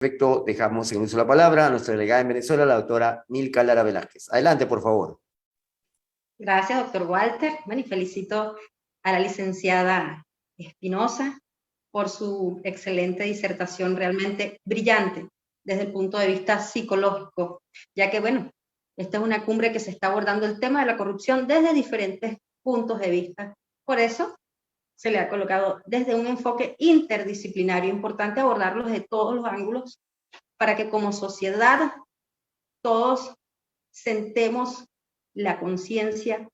Perfecto, dejamos en uso la palabra a nuestra delegada en Venezuela, la doctora Nilka Lara Velázquez. Adelante, por favor. Gracias, doctor Walter. Bueno, y felicito a la licenciada Espinosa por su excelente disertación, realmente brillante desde el punto de vista psicológico, ya que, bueno, esta es una cumbre que se está abordando el tema de la corrupción desde diferentes puntos de vista. Por eso se le ha colocado desde un enfoque interdisciplinario, importante abordarlo desde todos los ángulos para que como sociedad todos sentemos la conciencia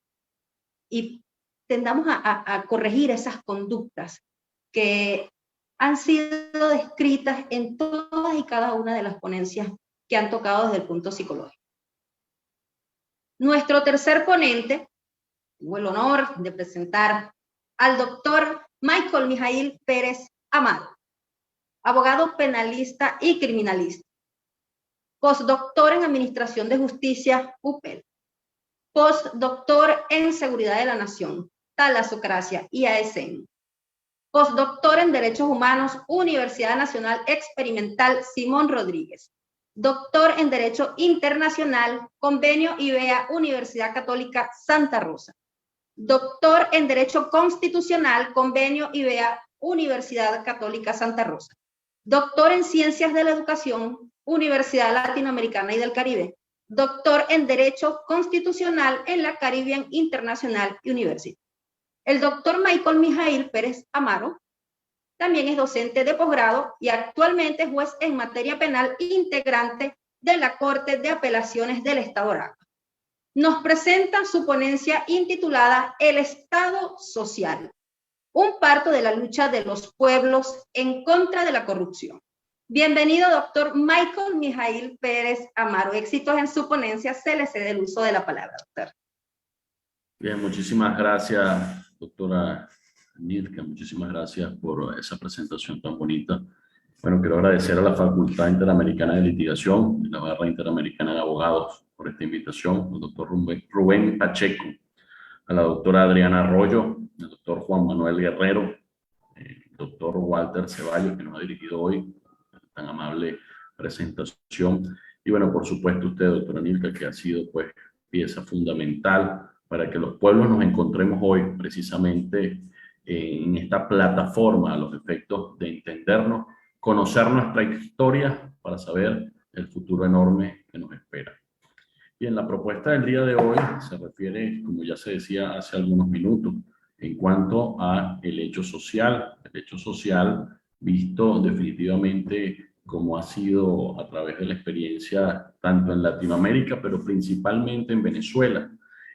y tendamos a corregir esas conductas que han sido descritas en todas y cada una de las ponencias que han tocado desde el punto psicológico. Nuestro tercer ponente, tengo el honor de presentar al doctor Michael Mijaíl Pérez Amaro, abogado penalista y criminalista, postdoctor en Administración de Justicia, UPEL, postdoctor en Seguridad de la Nación, Talasocracia, IASN, postdoctor en Derechos Humanos, Universidad Nacional Experimental Simón Rodríguez, doctor en Derecho Internacional, Convenio IBEA, Universidad Católica Santa Rosa, doctor en Derecho Constitucional, Convenio IBEA, Universidad Católica Santa Rosa, doctor en Ciencias de la Educación, Universidad Latinoamericana y del Caribe, doctor en Derecho Constitucional en la Caribbean International University. El doctor Michael Mijaíl Pérez Amaro también es docente de posgrado y actualmente es juez en materia penal integrante de la Corte de Apelaciones del Estado Aragua. Nos presenta su ponencia intitulada El Estado Social, un parto de la lucha de los pueblos en contra de la corrupción. Bienvenido, doctor Michael Mijaíl Pérez Amaro. Éxitos en su ponencia. Se le cede el uso de la palabra, doctor. Bien, muchísimas gracias, doctora Nilka. Muchísimas gracias por esa presentación tan bonita. Bueno, quiero agradecer a la Facultad Interamericana de Litigación y la Barra Interamericana de Abogados por esta invitación, al doctor Rubén Pacheco, a la doctora Adriana Arroyo, al doctor Juan Manuel Guerrero, el doctor Walter Ceballos, que nos ha dirigido hoy tan amable presentación. Y bueno, por supuesto usted, doctora Nilka, que ha sido pues pieza fundamental para que los pueblos nos encontremos hoy precisamente en esta plataforma a los efectos de entendernos, conocer nuestra historia para saber el futuro enorme que nos espera. Bien, la propuesta del día de hoy se refiere, como ya se decía hace algunos minutos, en cuanto a el hecho social visto definitivamente como ha sido a través de la experiencia tanto en Latinoamérica, pero principalmente en Venezuela.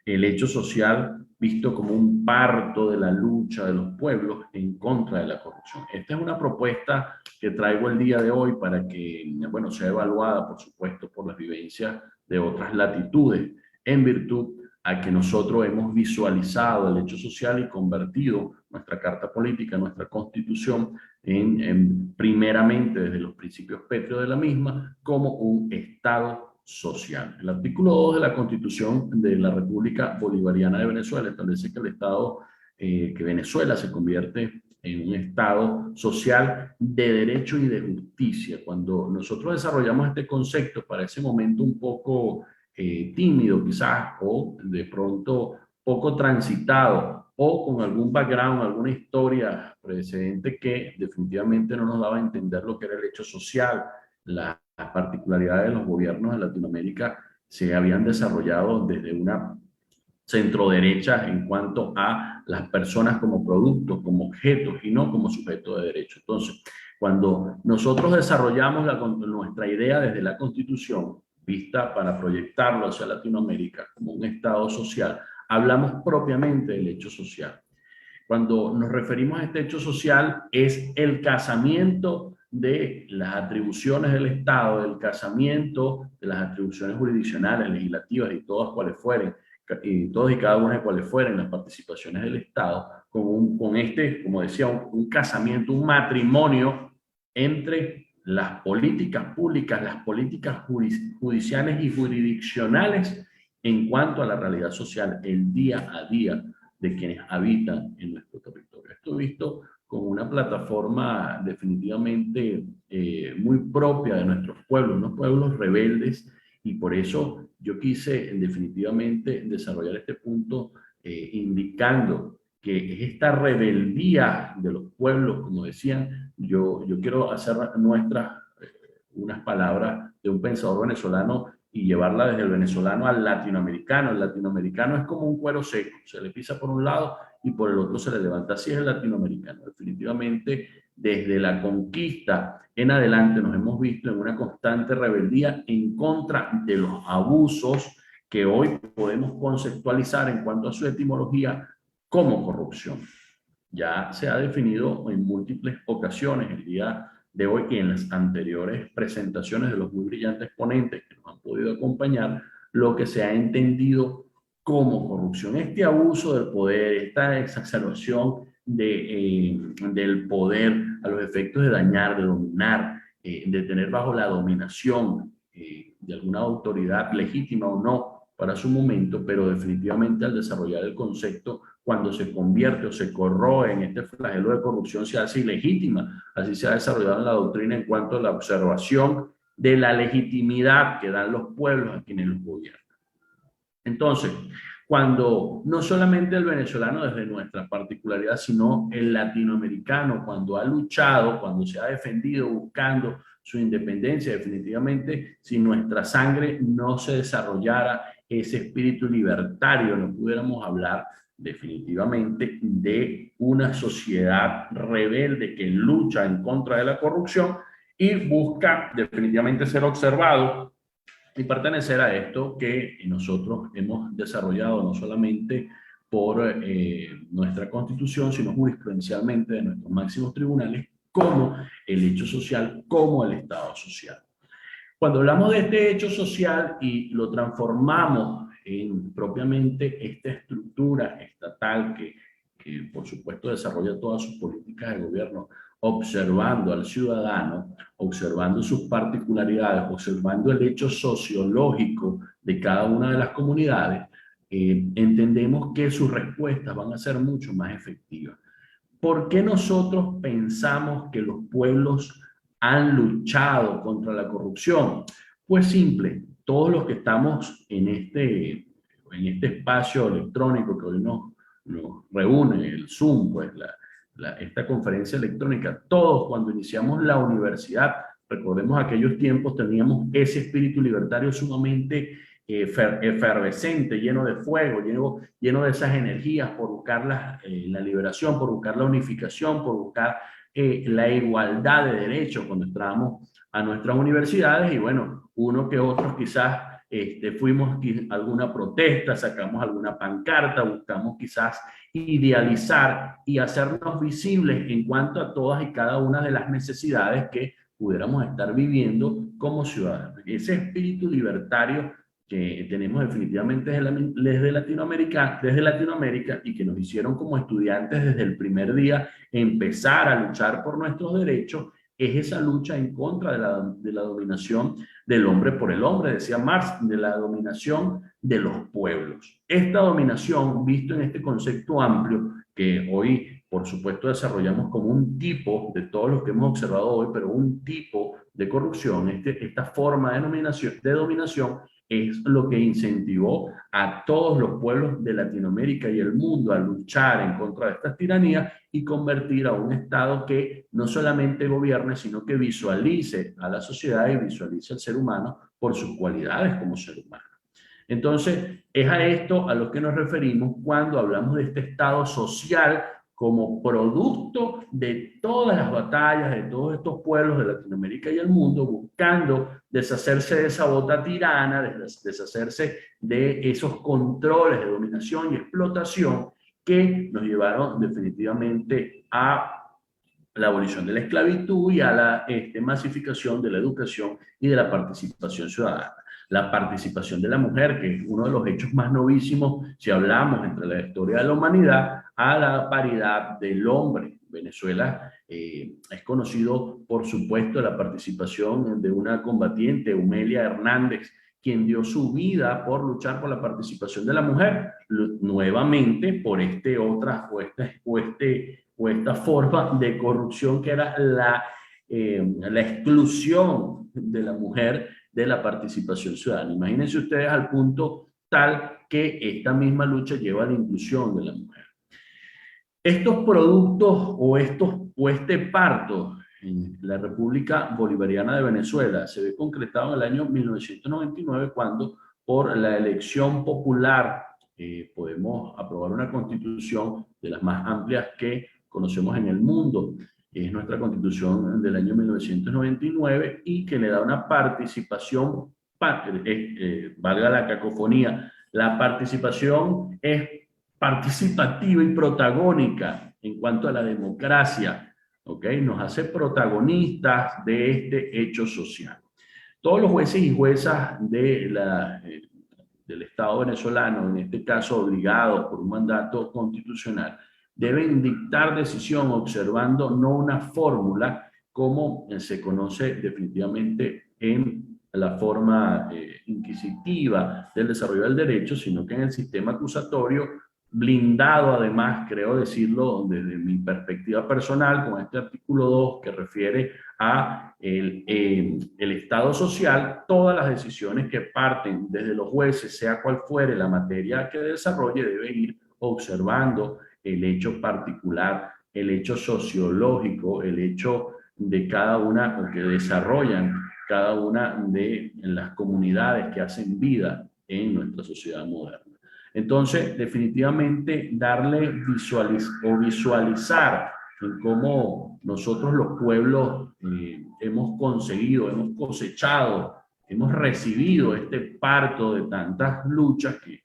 El hecho social visto como un parto de la lucha de los pueblos en contra de la corrupción. Esta es una propuesta que traigo el día de hoy para que, bueno, sea evaluada, por supuesto, por las vivencias de otras latitudes, en virtud a que nosotros hemos visualizado el hecho social y convertido nuestra carta política, nuestra constitución, primeramente desde los principios pétreos de la misma, como un Estado social. El artículo 2 de la Constitución de la República Bolivariana de Venezuela establece que el Estado, que Venezuela se convierte en un Estado social de derecho y de justicia. Cuando nosotros desarrollamos este concepto, para ese momento un poco tímido quizás, o de pronto poco transitado, o con algún background, alguna historia precedente que definitivamente no nos daba a entender lo que era el hecho social, las particularidades de los gobiernos de Latinoamérica se habían desarrollado desde una centroderecha en cuanto a las personas como productos, como objetos y no como sujetos de derecho. Entonces, cuando nosotros desarrollamos nuestra idea desde la Constitución, vista para proyectarlo hacia Latinoamérica como un Estado social, hablamos propiamente del hecho social. Cuando nos referimos a este hecho social, es el casamiento de las atribuciones del Estado, el casamiento de las atribuciones jurisdiccionales, legislativas y todas cuales fueren, y todos y cada una de cuales fueren las participaciones del Estado, con este, como decía, un casamiento, un matrimonio entre las políticas públicas, las políticas judiciales y jurisdiccionales en cuanto a la realidad social, el día a día de quienes habitan en nuestro territorio. Esto visto con una plataforma definitivamente muy propia de nuestros pueblos, unos pueblos rebeldes, y por eso yo quise definitivamente desarrollar este punto indicando que es esta rebeldía de los pueblos, como decían, yo quiero hacer nuestras unas palabras de un pensador venezolano y llevarla desde el venezolano al latinoamericano. El latinoamericano es como un cuero seco, se le pisa por un lado y por el otro se le levanta. Así es el latinoamericano. Definitivamente, desde la conquista en adelante nos hemos visto en una constante rebeldía en contra de los abusos que hoy podemos conceptualizar en cuanto a su etimología como corrupción. Ya se ha definido en múltiples ocasiones el día de hoy y en las anteriores presentaciones de los muy brillantes ponentes que nos han podido acompañar, lo que se ha entendido como corrupción. Este abuso del poder, esta exacerbación del poder a los efectos de dañar, de dominar, de tener bajo la dominación de alguna autoridad legítima o no para su momento, pero definitivamente al desarrollar el concepto, cuando se convierte o se corroe en este flagelo de corrupción, se hace ilegítima. Así se ha desarrollado en la doctrina en cuanto a la observación de la legitimidad que dan los pueblos a quienes los gobiernan. Entonces, cuando no solamente el venezolano desde nuestra particularidad, sino el latinoamericano, cuando ha luchado, cuando se ha defendido buscando su independencia, definitivamente, si nuestra sangre no se desarrollara ese espíritu libertario, no pudiéramos hablar definitivamente de una sociedad rebelde que lucha en contra de la corrupción y busca definitivamente ser observado y pertenecer a esto que nosotros hemos desarrollado no solamente por nuestra Constitución, sino jurisprudencialmente de nuestros máximos tribunales, como el hecho social, como el Estado social. Cuando hablamos de este hecho social y lo transformamos en propiamente esta estructura estatal que por supuesto desarrolla todas sus políticas de gobierno, observando al ciudadano, observando sus particularidades, observando el hecho sociológico de cada una de las comunidades, entendemos que sus respuestas van a ser mucho más efectivas. ¿Por qué nosotros pensamos que los pueblos han luchado contra la corrupción? Pues simple, todos los que estamos en este espacio electrónico que hoy nos reúne, el Zoom, pues esta conferencia electrónica, todos cuando iniciamos la universidad, recordemos aquellos tiempos, teníamos ese espíritu libertario sumamente efervescente, lleno de fuego, lleno de esas energías por buscar la liberación, por buscar la unificación, por buscar la igualdad de derechos cuando entrábamos a nuestras universidades. Y bueno, uno que otros quizás fuimos a alguna protesta, sacamos alguna pancarta, buscamos quizás idealizar y hacernos visibles en cuanto a todas y cada una de las necesidades que pudiéramos estar viviendo como ciudadanos. Ese espíritu libertario que tenemos definitivamente desde Latinoamérica y que nos hicieron como estudiantes desde el primer día empezar a luchar por nuestros derechos, es esa lucha en contra de la dominación del hombre por el hombre, decía Marx, de la dominación de los pueblos. Esta dominación, visto en este concepto amplio, que hoy, por supuesto, desarrollamos como un tipo de todos los que hemos observado hoy, pero un tipo de corrupción, esta forma de dominación, es lo que incentivó a todos los pueblos de Latinoamérica y el mundo a luchar en contra de estas tiranías y convertir a un Estado que no solamente gobierne, sino que visualice a la sociedad y visualice al ser humano por sus cualidades como ser humano. Entonces, es a esto a lo que nos referimos cuando hablamos de este Estado social como producto de todas las batallas de todos estos pueblos de Latinoamérica y el mundo, buscando deshacerse de esa bota tirana, deshacerse de esos controles de dominación y explotación que nos llevaron definitivamente a la abolición de la esclavitud y a la masificación de la educación y de la participación ciudadana. La participación de la mujer, que es uno de los hechos más novísimos si hablamos entre la historia de la humanidad, a la paridad del hombre. Venezuela es conocido, por supuesto, la participación de una combatiente, Humelia Hernández, quien dio su vida por luchar por la participación de la mujer, nuevamente por o esta forma de corrupción que era la exclusión de la mujer de la participación ciudadana. Imagínense ustedes al punto tal que esta misma lucha lleva a la inclusión de la mujer. Estos productos o este parto en la República Bolivariana de Venezuela se ve concretado en el año 1999 cuando por la elección popular podemos aprobar una constitución de las más amplias que conocemos en el mundo. Es nuestra constitución del año 1999 y que le da una participación, valga la cacofonía, la participación es participativa y protagónica en cuanto a la democracia, ¿ok? Nos hace protagonistas de este hecho social. Todos los jueces y juezas del Estado venezolano, en este caso obligados por un mandato constitucional, deben dictar decisión observando no una fórmula como se conoce definitivamente en la forma inquisitiva del desarrollo del derecho, sino que en el sistema acusatorio blindado, además, creo decirlo desde mi perspectiva personal, con este artículo 2 que refiere a el Estado social, todas las decisiones que parten desde los jueces, sea cual fuere la materia que desarrolle, debe ir observando el hecho particular, el hecho sociológico, el hecho de cada una que desarrollan cada una de las comunidades que hacen vida en nuestra sociedad moderna. Entonces, definitivamente, darle visualizar en cómo nosotros los pueblos hemos conseguido, hemos cosechado, hemos recibido este parto de tantas luchas que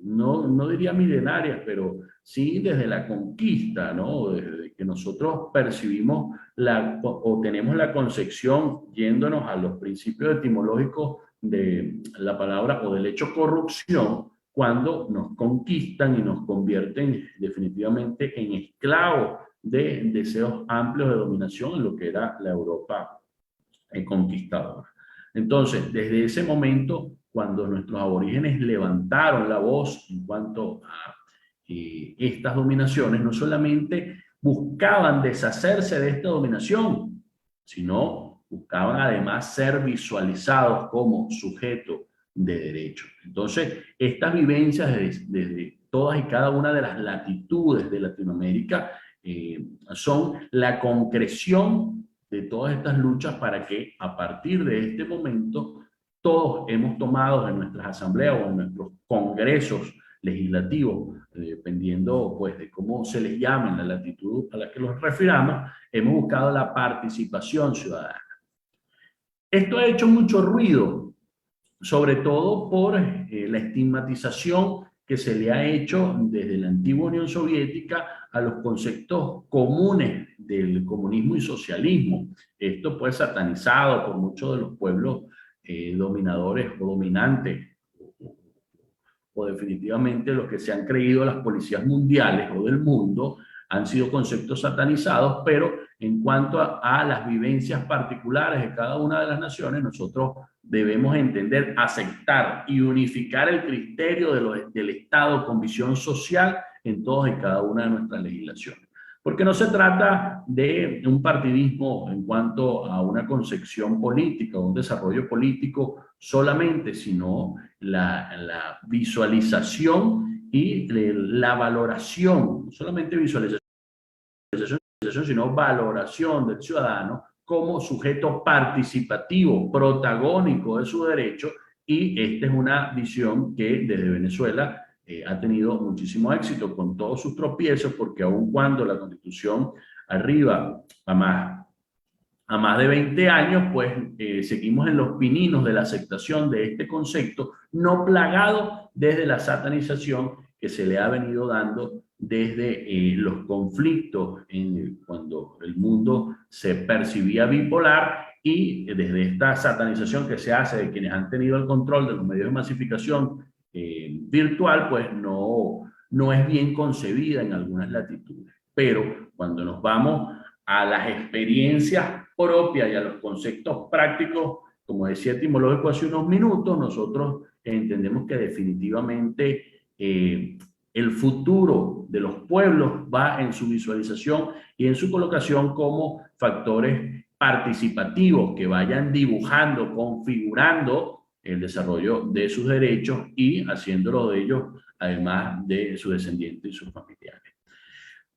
no diría milenarias, pero sí desde la conquista, ¿no? Desde que nosotros percibimos o tenemos la concepción, yéndonos a los principios etimológicos de la palabra o del hecho corrupción, cuando nos conquistan y nos convierten definitivamente en esclavos de deseos amplios de dominación en lo que era la Europa conquistadora. Entonces, desde ese momento, cuando nuestros aborígenes levantaron la voz en cuanto a estas dominaciones, no solamente buscaban deshacerse de esta dominación, sino buscaban además ser visualizados como sujetos de derecho. Entonces, estas vivencias desde todas y cada una de las latitudes de Latinoamérica son la concreción de todas estas luchas para que a partir de este momento todos hemos tomado en nuestras asambleas o en nuestros congresos legislativos, dependiendo pues de cómo se les llame en la latitud a la que los refiramos, hemos buscado la participación ciudadana. Esto ha hecho mucho ruido, sobre todo por la estigmatización que se le ha hecho desde la antigua Unión Soviética a los conceptos comunes del comunismo y socialismo. Esto pues satanizado por muchos de los pueblos dominadores o dominantes, o definitivamente los que se han creído las policías mundiales o del mundo, han sido conceptos satanizados, pero en cuanto a las vivencias particulares de cada una de las naciones, nosotros debemos entender, aceptar y unificar el criterio del Estado con visión social en todas y cada una de nuestras legislaciones. Porque no se trata de un partidismo en cuanto a una concepción política o un desarrollo político solamente, sino la visualización y la valoración, no solamente visualización, sino valoración del ciudadano como sujeto participativo, protagónico de su derecho, y esta es una visión que desde Venezuela ha tenido muchísimo éxito con todos sus tropiezos, porque aun cuando la Constitución arriba a más de 20 años, pues seguimos en los pininos de la aceptación de este concepto, no plagado desde la satanización que se le ha venido dando desde los conflictos cuando el mundo se percibía bipolar, y desde esta satanización que se hace de quienes han tenido el control de los medios de masificación virtual, pues no es bien concebida en algunas latitudes. Pero cuando nos vamos a las experiencias propias y a los conceptos prácticos, como decía etimológico hace unos minutos, nosotros entendemos que definitivamente El futuro de los pueblos va en su visualización y en su colocación como factores participativos que vayan dibujando, configurando el desarrollo de sus derechos y haciéndolo de ellos, además de sus descendientes y sus familiares.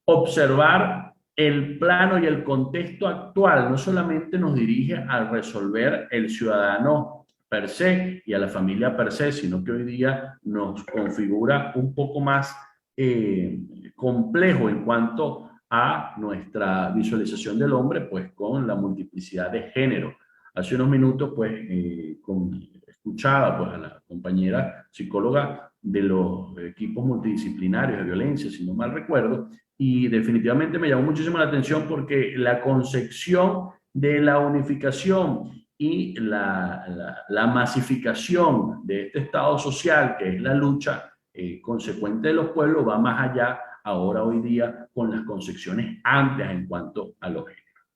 Observar el plano y el contexto actual no solamente nos dirige a resolver el ciudadano per se y a la familia per se, sino que hoy día nos configura un poco más complejo en cuanto a nuestra visualización del hombre, pues con la multiplicidad de género. Hace unos minutos, pues, escuchaba pues, a la compañera psicóloga de los equipos multidisciplinarios de violencia, si no mal recuerdo, y definitivamente me llamó muchísimo la atención porque la concepción de la unificación y la masificación de este estado social, que es la lucha consecuente de los pueblos, va más allá ahora hoy día con las concepciones amplias en cuanto a los géneros.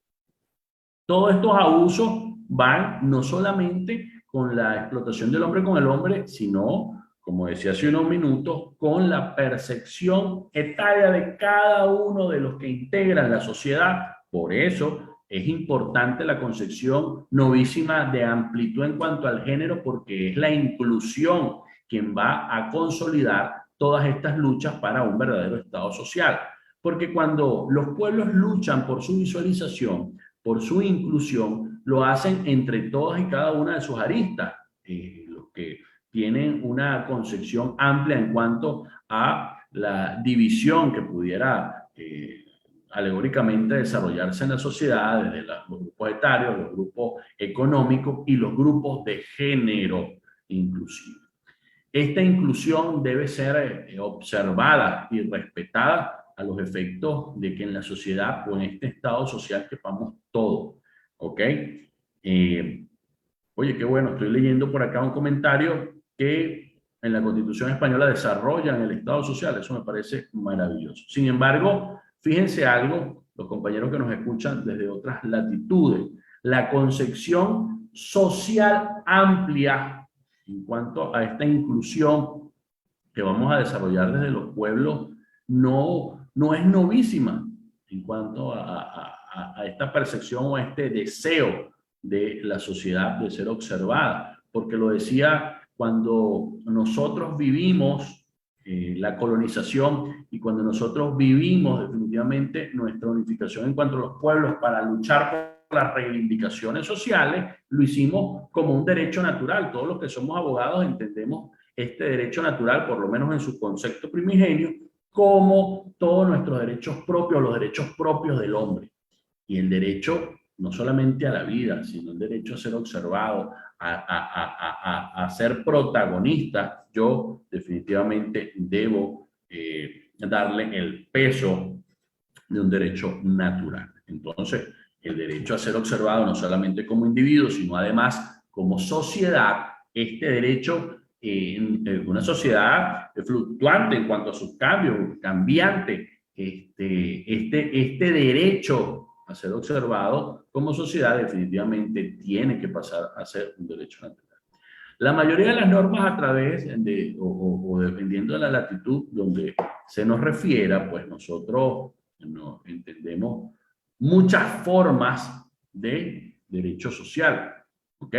Todos estos abusos van no solamente con la explotación del hombre con el hombre, sino, como decía hace unos minutos, con la percepción etaria de cada uno de los que integran la sociedad. Por eso es importante la concepción novísima de amplitud en cuanto al género, porque es la inclusión quien va a consolidar todas estas luchas para un verdadero Estado social. Porque cuando los pueblos luchan por su visualización, por su inclusión, lo hacen entre todas y cada una de sus aristas. Los que tienen una concepción amplia en cuanto a la división que pudiera alegóricamente desarrollarse en la sociedad, desde los grupos etarios, los grupos económicos y los grupos de género inclusive. Esta inclusión debe ser observada y respetada a los efectos de que en la sociedad o en este estado social quepamos todos, ¿ok? Oye, qué bueno, estoy leyendo por acá un comentario que en la Constitución Española desarrollan el estado social, eso me parece maravilloso. Sin embargo, fíjense algo, los compañeros que nos escuchan desde otras latitudes, la concepción social amplia en cuanto a esta inclusión que vamos a desarrollar desde los pueblos no es novísima en cuanto a esta percepción o a este deseo de la sociedad de ser observada, porque lo decía cuando nosotros vivimos la colonización y cuando nosotros vivimos definitivamente nuestra unificación en cuanto a los pueblos para luchar por las reivindicaciones sociales, lo hicimos como un derecho natural. Todos los que somos abogados entendemos este derecho natural, por lo menos en su concepto primigenio, como todos nuestros derechos propios, los derechos propios del hombre. Y el derecho no solamente a la vida, sino el derecho a ser observado, a ser protagonista. Yo definitivamente debo darle el peso de un derecho natural. Entonces, el derecho a ser observado no solamente como individuo, sino además como sociedad, este derecho una sociedad fluctuante en cuanto a sus cambios, cambiante, este derecho a ser observado como sociedad definitivamente tiene que pasar a ser un derecho natural. La mayoría de las normas a través de, o dependiendo de la latitud donde se nos refiera, pues nosotros no entendemos muchas formas de derecho social, ¿ok?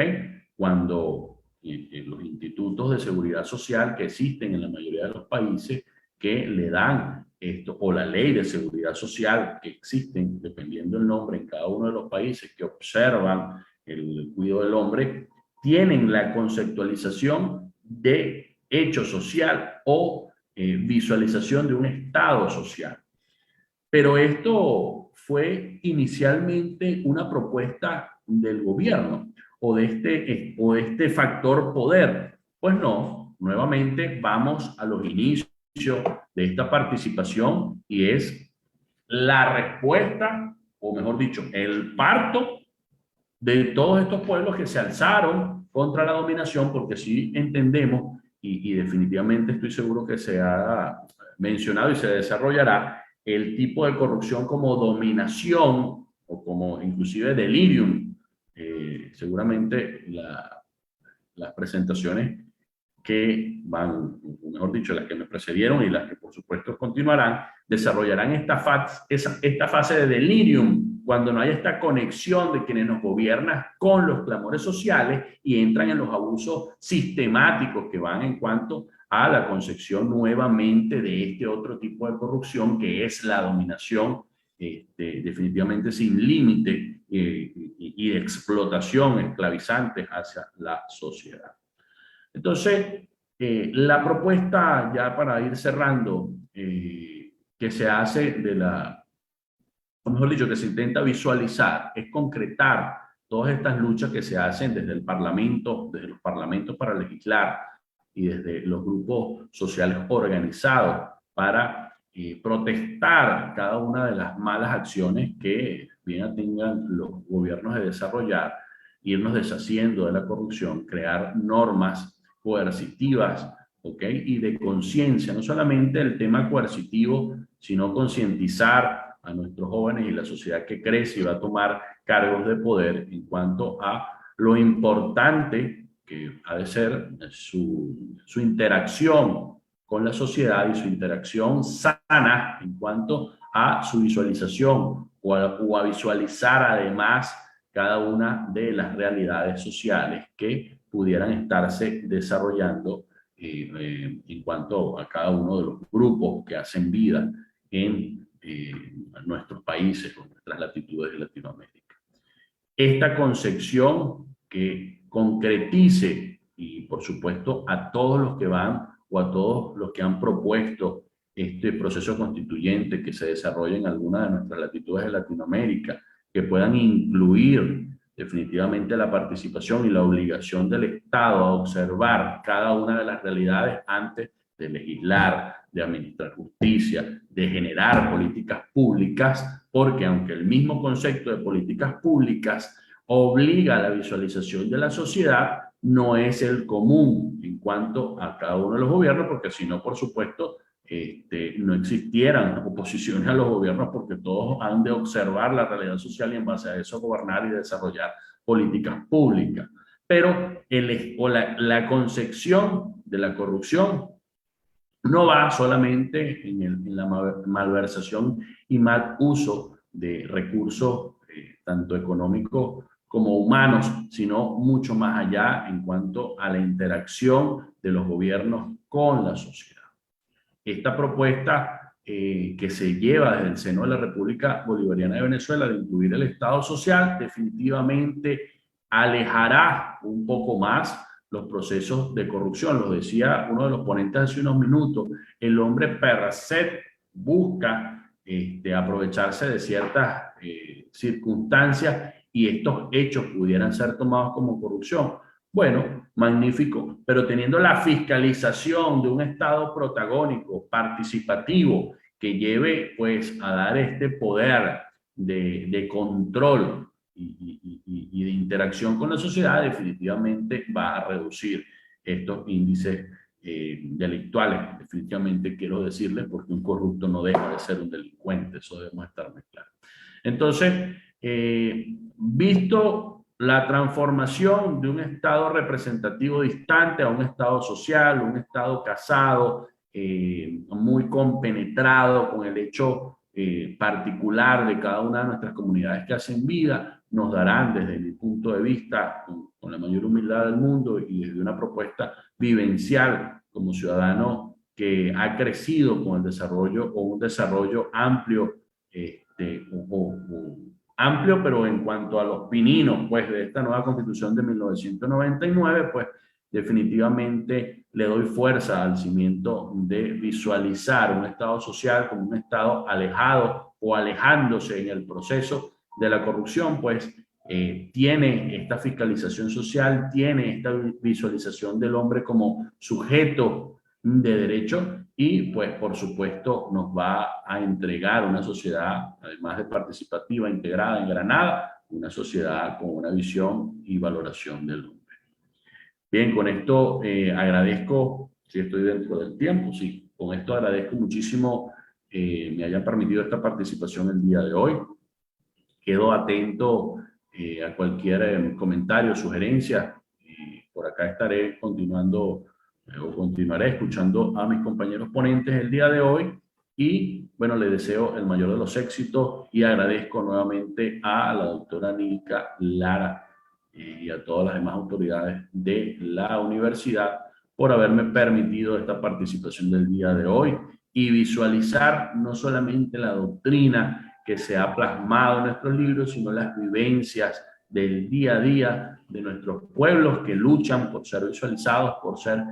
Cuando los institutos de seguridad social que existen en la mayoría de los países que le dan esto, o la ley de seguridad social que existen, dependiendo del nombre en cada uno de los países que observan el cuidado del hombre, tienen la conceptualización de hecho social o visualización de un estado social. Pero esto fue inicialmente una propuesta del gobierno o de este factor poder. Pues no, nuevamente vamos a los inicios de esta participación y es la respuesta, o mejor dicho, el parto de todos estos pueblos que se alzaron contra la dominación, porque sí entendemos, y definitivamente estoy seguro que se ha mencionado y se desarrollará, el tipo de corrupción como dominación o como inclusive delirium. Seguramente las presentaciones que van, mejor dicho, las que me precedieron y las que por supuesto continuarán, desarrollarán esta fase de delirium cuando no hay esta conexión de quienes nos gobiernan con los clamores sociales y entran en los abusos sistemáticos que van en cuanto a la concepción nuevamente de este otro tipo de corrupción que es la dominación definitivamente sin límite y de explotación esclavizante hacia la sociedad. Entonces, la propuesta, ya para ir cerrando, que se hace o mejor dicho, que se intenta visualizar, es concretar todas estas luchas que se hacen desde el Parlamento, desde los parlamentos para legislar y desde los grupos sociales organizados para protestar cada una de las malas acciones que bien tengan los gobiernos de desarrollar, irnos deshaciendo de la corrupción, crear normas coercitivas, ¿ok? Y de conciencia, no solamente el tema coercitivo, sino concientizar a nuestros jóvenes y la sociedad que crece y va a tomar cargos de poder en cuanto a lo importante que ha de ser su interacción con la sociedad y su interacción sana en cuanto a su visualización o a visualizar además cada una de las realidades sociales que pudieran estarse desarrollando en cuanto a cada uno de los grupos que hacen vida en nuestros países o nuestras latitudes de Latinoamérica. Esta concepción que concretice y por supuesto a todos los que van o a todos los que han propuesto este proceso constituyente que se desarrolla en alguna de nuestras latitudes de Latinoamérica, que puedan incluir definitivamente la participación y la obligación del Estado a observar cada una de las realidades antes de legislar, de administrar justicia, de generar políticas públicas, porque aunque el mismo concepto de políticas públicas obliga a la visualización de la sociedad, no es el común en cuanto a cada uno de los gobiernos, porque si no, por supuesto, no existieran oposiciones a los gobiernos, porque todos han de observar la realidad social y en base a eso gobernar y desarrollar políticas públicas. Pero la concepción de la corrupción no va solamente en la malversación y mal uso de recursos tanto económicos como humanos, sino mucho más allá en cuanto a la interacción de los gobiernos con la sociedad. Esta propuesta que se lleva desde el seno de la República Bolivariana de Venezuela de incluir el Estado social definitivamente alejará un poco más los procesos de corrupción. Lo decía uno de los ponentes hace unos minutos, el hombre per se busca aprovecharse de ciertas circunstancias y estos hechos pudieran ser tomados como corrupción. Bueno, magnífico, pero teniendo la fiscalización de un Estado protagónico, participativo, que lleve pues a dar este poder de control y de interacción con la sociedad, definitivamente va a reducir estos índices delictuales. Definitivamente quiero decirles, porque un corrupto no deja de ser un delincuente, eso debemos estar muy claro. Entonces, visto la transformación de un Estado representativo distante a un Estado social, un Estado casado, muy compenetrado con el hecho particular de cada una de nuestras comunidades que hacen vida, nos darán desde mi punto de vista, con la mayor humildad del mundo y desde una propuesta vivencial como ciudadano que ha crecido con el desarrollo o un desarrollo amplio, amplio, pero en cuanto a los pininos pues, de esta nueva Constitución de 1999, pues definitivamente le doy fuerza al cimiento de visualizar un Estado social como un Estado alejado o alejándose en el proceso de la corrupción, pues tiene esta fiscalización social, tiene esta visualización del hombre como sujeto de derecho y pues por supuesto nos va a entregar una sociedad, además de participativa, integrada, engranada, una sociedad con una visión y valoración del hombre. Bien, con esto agradezco, si estoy dentro del tiempo, sí, con esto agradezco muchísimo me hayan permitido esta participación el día de hoy. Quedo atento a cualquier comentario, sugerencia. Por acá estaré continuando Luego continuaré escuchando a mis compañeros ponentes el día de hoy y, bueno, le deseo el mayor de los éxitos y agradezco nuevamente a la doctora Nilka Lara y a todas las demás autoridades de la universidad por haberme permitido esta participación del día de hoy y visualizar no solamente la doctrina que se ha plasmado en nuestros libros, sino las vivencias del día a día de nuestros pueblos que luchan por ser visualizados, por ser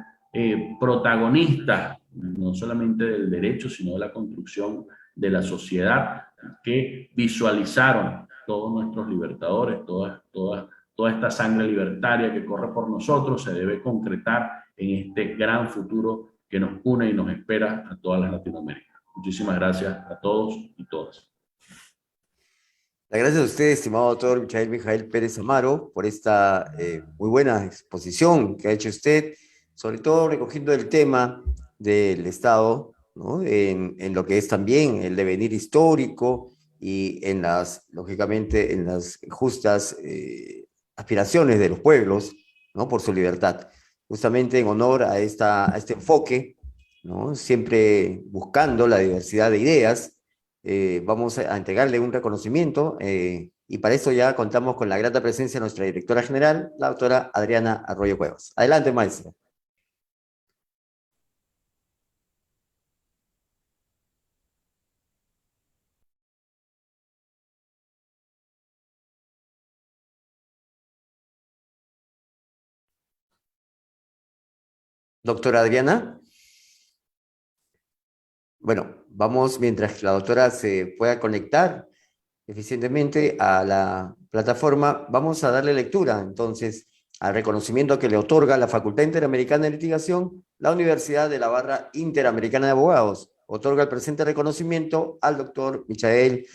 protagonistas, no solamente del derecho, sino de la construcción de la sociedad, que visualizaron todos nuestros libertadores, toda esta sangre libertaria que corre por nosotros, se debe concretar en este gran futuro que nos une y nos espera a todas las Latinoaméricas. Muchísimas gracias a todos y todas. Gracias a usted, estimado doctor Mijael Pérez Amaro, por esta muy buena exposición que ha hecho usted, sobre todo recogiendo el tema del Estado, ¿no? En lo que es también el devenir histórico y en las, lógicamente, en las justas aspiraciones de los pueblos, ¿no? Por su libertad. Justamente en honor a este enfoque, ¿no? Siempre buscando la diversidad de ideas, vamos a entregarle un reconocimiento y para eso ya contamos con la grata presencia de nuestra directora general, la doctora Adriana Arroyo Cuevas. Adelante, maestra. Doctora Adriana. Bueno, vamos, mientras la doctora se pueda conectar eficientemente a la plataforma, vamos a darle lectura, entonces, al reconocimiento que le otorga la Facultad Interamericana de Litigación, la Universidad de la Barra Interamericana de Abogados. Otorga el presente reconocimiento al doctor Michael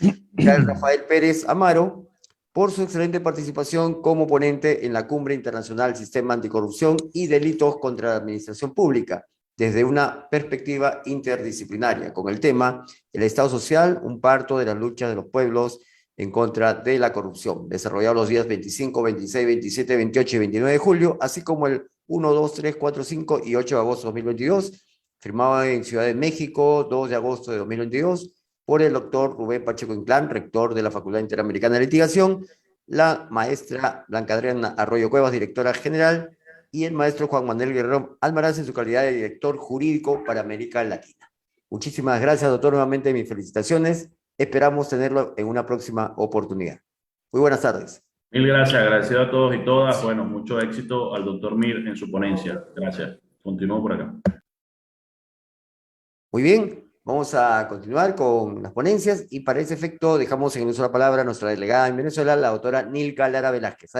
Rafael Pérez Amaro por su excelente participación como ponente en la Cumbre Internacional Sistema Anticorrupción y Delitos contra la Administración Pública, desde una perspectiva interdisciplinaria, con el tema El Estado Social, un parto de la lucha de los pueblos en contra de la corrupción, desarrollado los días 25, 26, 27, 28 y 29 de julio, así como el 1, 2, 3, 4, 5 y 8 de agosto de 2022, firmado en Ciudad de México, 2 de agosto de 2022, por el doctor Rubén Pacheco Inclán, rector de la Facultad Interamericana de Litigación, la maestra Blanca Adriana Arroyo Cuevas, directora general, y el maestro Juan Manuel Guerrero Almaraz en su calidad de director jurídico para América Latina. Muchísimas gracias, doctor, nuevamente mis felicitaciones. Esperamos tenerlo en una próxima oportunidad. Muy buenas tardes. Mil gracias, agradecido a todos y todas. Bueno, mucho éxito al doctor Mir en su ponencia. Gracias. Continúo por acá. Muy bien, vamos a continuar con las ponencias y para ese efecto dejamos en el uso de la palabra a nuestra delegada en Venezuela, la doctora Nilka Lara Velázquez.